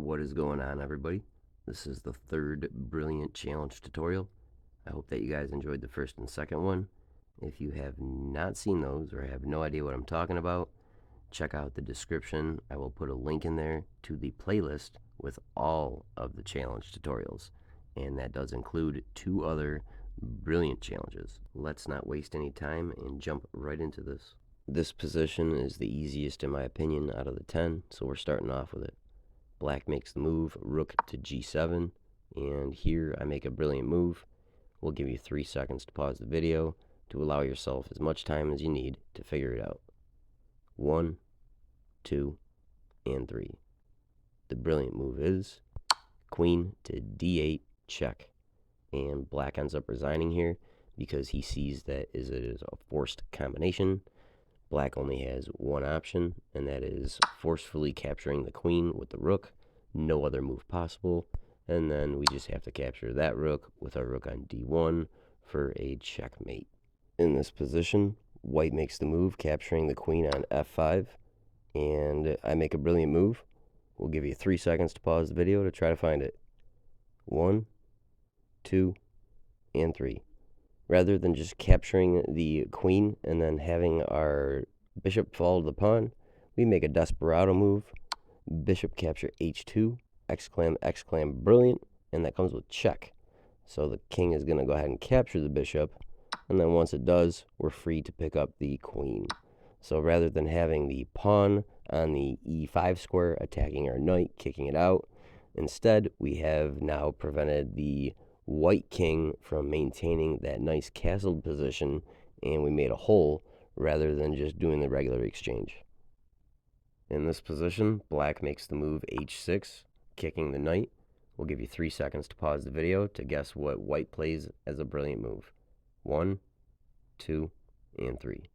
What is going on, everybody? This is the third brilliant challenge tutorial. I hope that you guys enjoyed the first and second one. If you have not seen those or have no idea what I'm talking about, check out the description. I will put a link in there to the playlist with all of the challenge tutorials, and that does include 2 other brilliant challenges. Let's not waste any time and jump right into this. This position is the easiest in my opinion out of the 10, so we're starting off with it. Black makes the move, rook to g7, and here I make a brilliant move. We'll give you 3 seconds to pause the video to allow yourself as much time as you need to figure it out. 1, 2, and 3. The brilliant move is queen to d8 check, and black ends up resigning here because he sees that it is a forced combination. Black only has one option, and that is forcefully capturing the queen with the rook. No other move possible. And then we just have to capture that rook with our rook on d1 for a checkmate. In this position, white makes the move, capturing the queen on f5. And I make a brilliant move. We'll give you 3 seconds to pause the video to try to find it. 1, 2, and 3. Rather than just capturing the queen and then having our bishop fall to the pawn, we make a desperado move. Bishop capture h2, exclam, exclam, brilliant, and that comes with check. So the king is going to go ahead and capture the bishop, and then once it does, we're free to pick up the queen. So rather than having the pawn on the e5 square attacking our knight, kicking it out, instead we have now prevented the white king from maintaining that nice castled position, and we made a hole rather than just doing the regular exchange. In this position, black makes the move h6, kicking the knight. We'll give you 3 seconds to pause the video to guess what white plays as a brilliant move. 1, 2, and 3.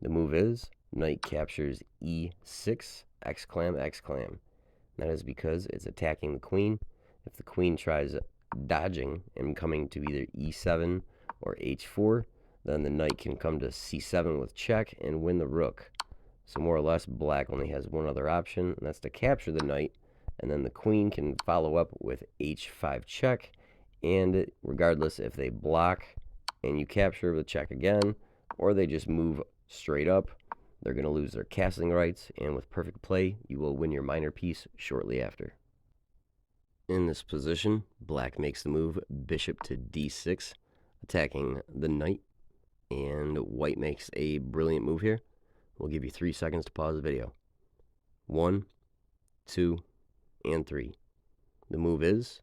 The move is knight captures e6, exclam, exclam. That is because it's attacking the queen. If the queen tries dodging and coming to either e7 or h4, then the knight can come to c7 with check and win the rook. So more or less, black only has one other option, and that's to capture the knight, and then the queen can follow up with h5 check, and regardless if they block and you capture with check again, or they just move straight up, they're going to lose their castling rights, and with perfect play, you will win your minor piece shortly after. In this position, black makes the move bishop to d6, attacking the knight, and white makes a brilliant move here. We'll give you 3 seconds to pause the video. 1, 2, and 3. The move is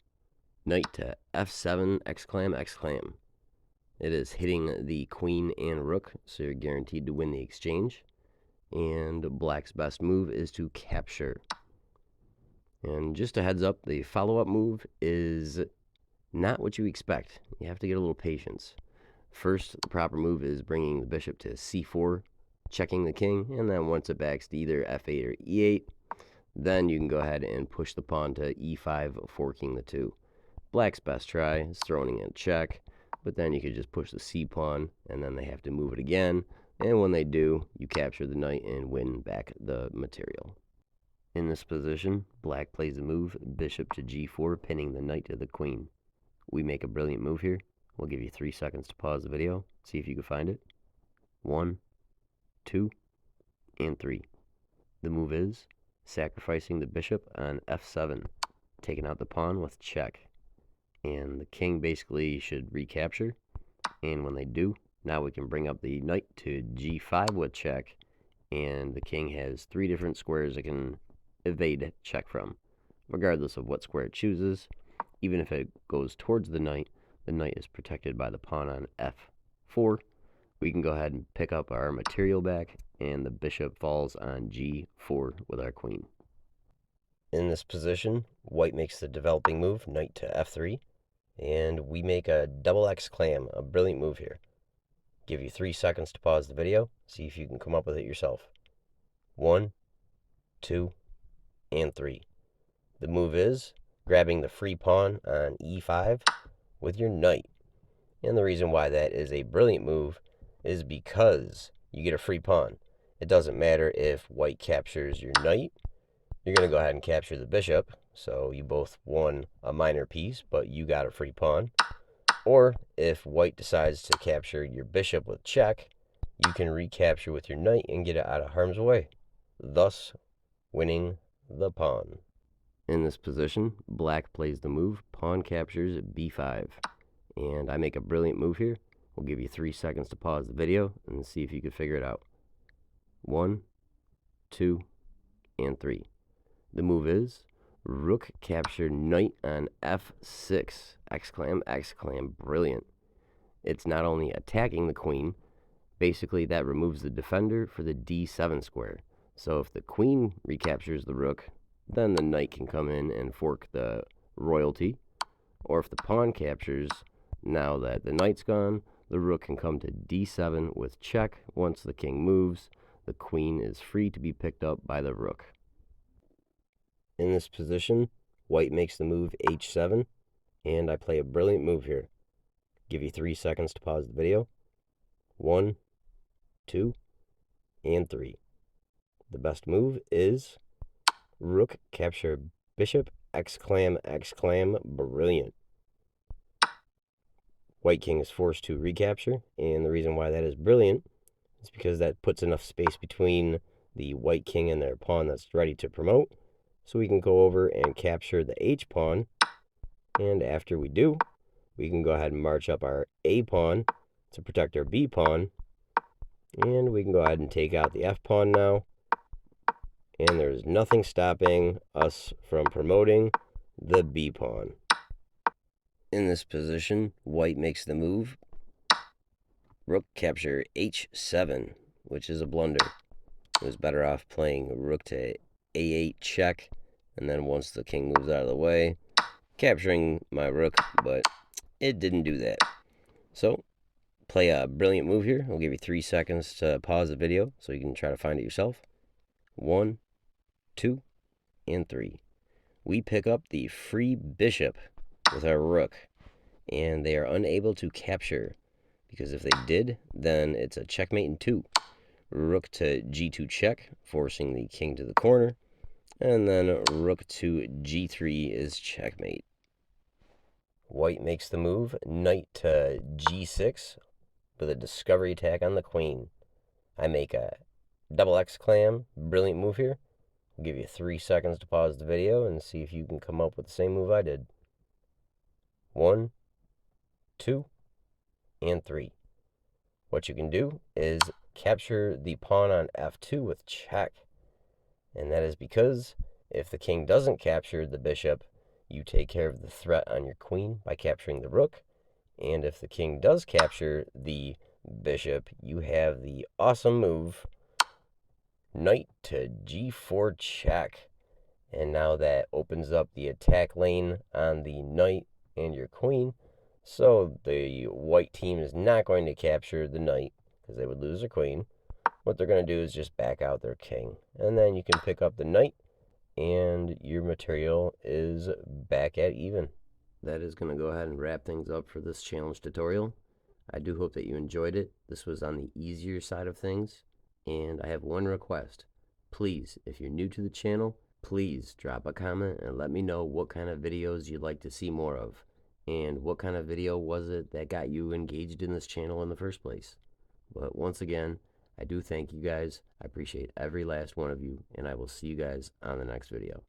knight to f7, exclam, exclam. It is hitting the queen and rook, so you're guaranteed to win the exchange. And black's best move is to capture. And just a heads up, the follow-up move is not what you expect. You have to get a little patience. First, the proper move is bringing the bishop to c4, checking the king, and then once it backs to either f8 or e8, then you can go ahead and push the pawn to e5, forking the 2. Black's best try is throwing in a check, but then you could just push the c pawn, and then they have to move it again, and when they do, you capture the knight and win back the material. In this position, black plays the move bishop to g4, pinning the knight to the queen. We make a brilliant move here. We'll give you 3 seconds to pause the video, see if you can find it. 1, 2, and 3. The move is sacrificing the bishop on f7, taking out the pawn with check. And the king basically should recapture, and when they do, now we can bring up the knight to g5 with check, and the king has 3 different squares it can evade check from. Regardless of what square it chooses, even if it goes towards the knight is protected by the pawn on f4. We can go ahead and pick up our material back, and the bishop falls on g4 with our queen. In this position, white makes the developing move, knight to f3, and we make a double exclam, a brilliant move here. Give you 3 seconds to pause the video, see if you can come up with it yourself. 1, 2, and 3. The move is grabbing the free pawn on e5 with your knight. And the reason why that is a brilliant move is because you get a free pawn. It doesn't matter if white captures your knight. You're going to go ahead and capture the bishop, so you both won a minor piece, but you got a free pawn. Or if white decides to capture your bishop with check, you can recapture with your knight and get it out of harm's way, thus winning the pawn. In this position, black plays the move, pawn captures b5. And I make a brilliant move here. We'll give you 3 seconds to pause the video and see if you can figure it out. 1, 2, and 3. The move is rook capture knight on f6. Exclam, exclam, brilliant. It's not only attacking the queen, basically that removes the defender for the d7 square. So if the queen recaptures the rook, then the knight can come in and fork the royalty. Or if the pawn captures, now that the knight's gone, the rook can come to d7 with check. Once the king moves, the queen is free to be picked up by the rook. In this position, white makes the move h7, and I play a brilliant move here. Give you 3 seconds to pause the video. 1, 2, and 3. The best move is rook capture bishop, exclam, exclam, brilliant. White king is forced to recapture, and the reason why that is brilliant is because that puts enough space between the white king and their pawn that's ready to promote, so we can go over and capture the h pawn, and after we do, we can go ahead and march up our a pawn to protect our b pawn, and we can go ahead and take out the f pawn now, and there's nothing stopping us from promoting the b pawn. In this position, white makes the move rook capture h7, which is a blunder. It was better off playing rook to a8 check, and then once the king moves out of the way, capturing my rook, but it didn't do that. So, play a brilliant move here. I'll give you 3 seconds to pause the video so you can try to find it yourself. 1, 2, and 3. We pick up the free bishop with our rook, and they are unable to capture, because if they did, then it's a checkmate in 2. Rook to g2 check, forcing the king to the corner, and then rook to g3 is checkmate. White makes the move knight to g6 with a discovery attack on the queen. I make a double exclam, brilliant move here. I'll give you 3 seconds to pause the video and see if you can come up with the same move I did. 1, 2, and 3. What you can do is capture the pawn on f2 with check. And that is because if the king doesn't capture the bishop, you take care of the threat on your queen by capturing the rook. And if the king does capture the bishop, you have the awesome move knight to g4 check. And now that opens up the attack lane on the knight and your queen. So the white team is not going to capture the knight because they would lose their queen. What they're going to do is just back out their king. And then you can pick up the knight and your material is back at even. That is going to go ahead and wrap things up for this challenge tutorial. I do hope that you enjoyed it. This was on the easier side of things. And I have one request. Please, if you're new to the channel, please drop a comment and let me know what kind of videos you'd like to see more of. And what kind of video was it that got you engaged in this channel in the first place. But once again, I do thank you guys. I appreciate every last one of you, and I will see you guys on the next video.